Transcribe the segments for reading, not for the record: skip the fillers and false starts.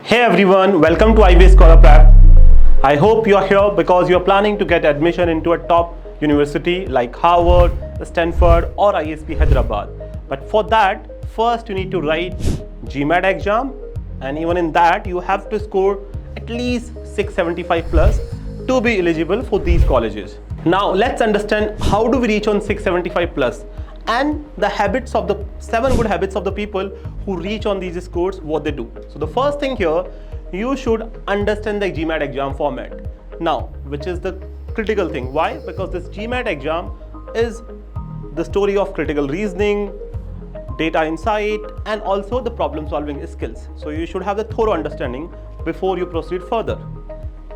Hey everyone, welcome to IB Scholar Prep. I hope you're here because you're planning to get admission into a top university like Harvard, Stanford or ISP Hyderabad. But for that, first you need to write GMAT exam, and even in that you have to score at least 675 plus to be eligible for these colleges. Now let's understand how do we reach on 675 plus and the habits of the 7 good habits of the people who reach on these scores, what they do. So the first thing here, you should understand the GMAT exam format. Now, which is the critical thing. Why? Because this GMAT exam is the story of critical reasoning, data insight, and also the problem solving skills. So you should have the thorough understanding before you proceed further.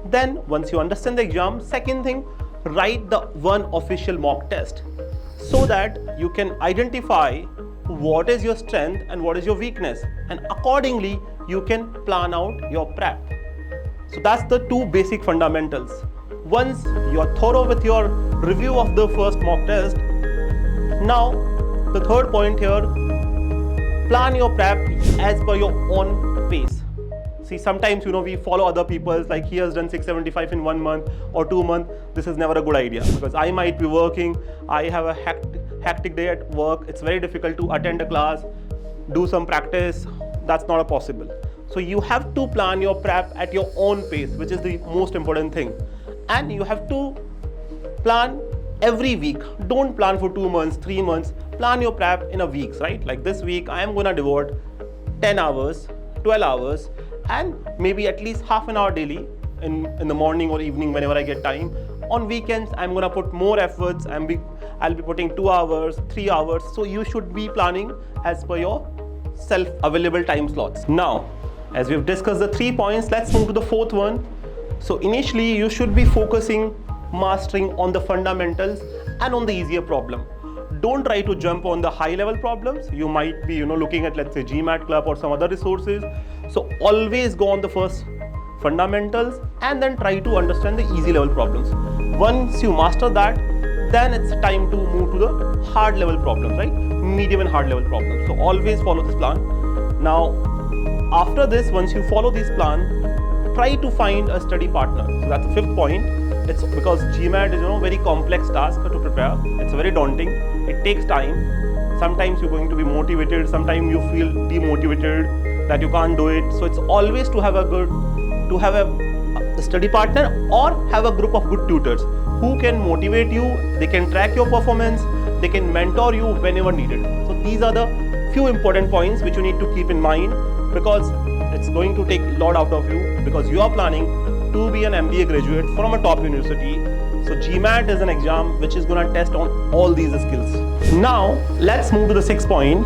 Then once you understand the exam, second thing, write the one official mock test, so that you can identify what is your strength and what is your weakness, and accordingly you can plan out your prep. So that's the two basic fundamentals. Once you are thorough with your review of the first mock test, now the third point here, plan your prep as per your own pace. See, sometimes we follow other people's, like he has done 675 in 1 month or 2 months. This is never a good idea, because I might be working, I have a hectic day at work, it's very difficult to attend a class, do some practice, that's not possible. So you have to plan your prep at your own pace, which is the most important thing. And you have to plan every week. Don't plan for 2 months, 3 months, plan your prep in a week, right? Like this week I am gonna devote 10 hours, 12 hours, and maybe at least half an hour daily in the morning or evening whenever I get time. On weekends I'm gonna put more efforts, I'll be putting 2 hours, 3 hours. So you should be planning as per your self-available time slots. Now, as we've discussed the 3 points, let's move to the fourth one. So initially you should be focusing, mastering on the fundamentals and on the easier problem. Don't try to jump on the high level problems. You might be looking at, let's say, GMAT Club or some other resources. So always go on the first fundamentals and then try to understand the easy level problems. Once you master that, then it's time to move to the hard level problems, right? Medium and hard level problems. So always follow this plan. Now, after this, once you follow this plan, try to find a study partner. So that's the fifth point. It's because GMAT is very complex task to prepare. It's very daunting. It takes time. Sometimes you're going to be motivated, sometimes you feel demotivated that you can't do it. So it's always to have a study partner or have a group of good tutors who can motivate you, they can track your performance, they can mentor you whenever needed. So these are the few important points which you need to keep in mind, because it's going to take a lot out of you, because you are planning to be an MBA graduate from a top university. So GMAT is an exam which is going to test on all these skills. Now let's move to the sixth point.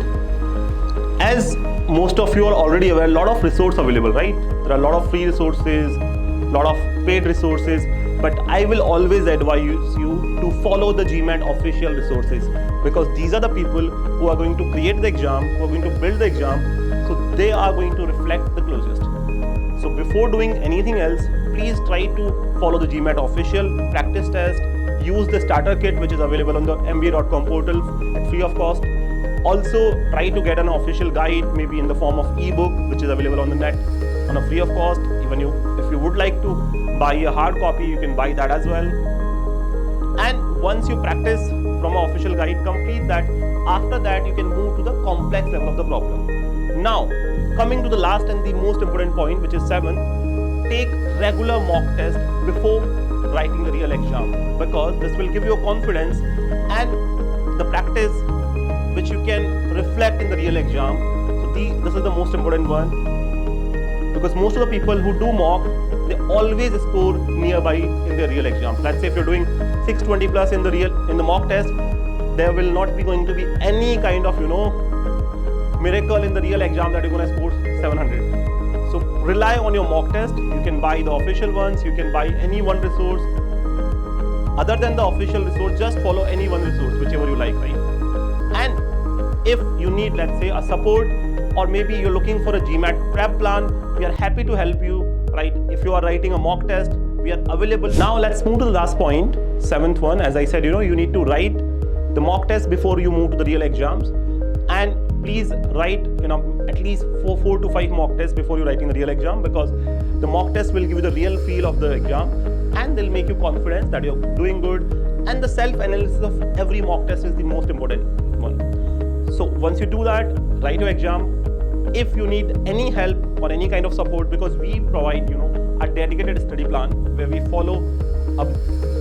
As most of you are already aware, a lot of resources available, right? There are a lot of free resources, a lot of paid resources, but I will always advise you to follow the GMAT official resources, because these are the people who are going to create the exam, who are going to build the exam, so they are going to reflect the closest. So before doing anything else, please try to follow the GMAT official practice test. Use the starter kit which is available on the mba.com portal at free of cost. Also try to get an official guide, maybe in the form of ebook, which is available on the net on a free of cost. Even if you would like to buy a hard copy, you can buy that as well. And once you practice from an official guide, complete that. After that, you can move to the complex level of the problem. Now, coming to the last and the most important point, which is 7th, take regular mock test before writing the real exam, because this will give you a confidence and the practice which you can reflect in the real exam. So this is the most important one, because most of the people who do mock, they always score nearby in their real exams. Let's say if you're doing 620 plus in the mock test, there will not be going to be any kind of miracle in the real exam that you're going to score 700. So rely on your mock test. You can buy the official ones, you can buy any one resource. Other than the official resource, just follow any one resource, whichever you like, right? And if you need, let's say, a support, or maybe you're looking for a GMAT prep plan, we are happy to help you, right? If you are writing a mock test, we are available. Now let's move to the last point, 7th one. As I said, you need to write the mock test before you move to the real exams. And please write at least four to five mock tests before you're writing the real exam, because the mock test will give you the real feel of the exam and they'll make you confident that you're doing good. And the self-analysis of every mock test is the most important one. So once you do that, write your exam. If you need any help or any kind of support, because we provide a dedicated study plan where we follow a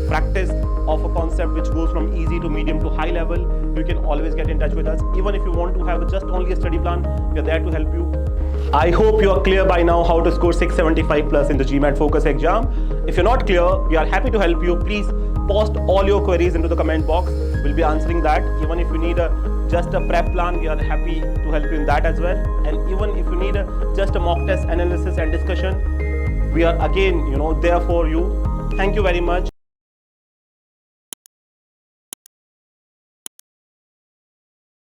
practice of a concept which goes from easy to medium to high level, you can always get in touch with us. Even if you want to have just only a study plan, we are there to help you. I hope you are clear by now how to score 675 plus in the GMAT focus exam. If you're not clear, we are happy to help you. Please post all your queries into the comment box. We'll be answering that. Even if you need just a prep plan, we are happy to help you in that as well. And even if you need just a mock test analysis and discussion, we are again there for you. Thank you very much.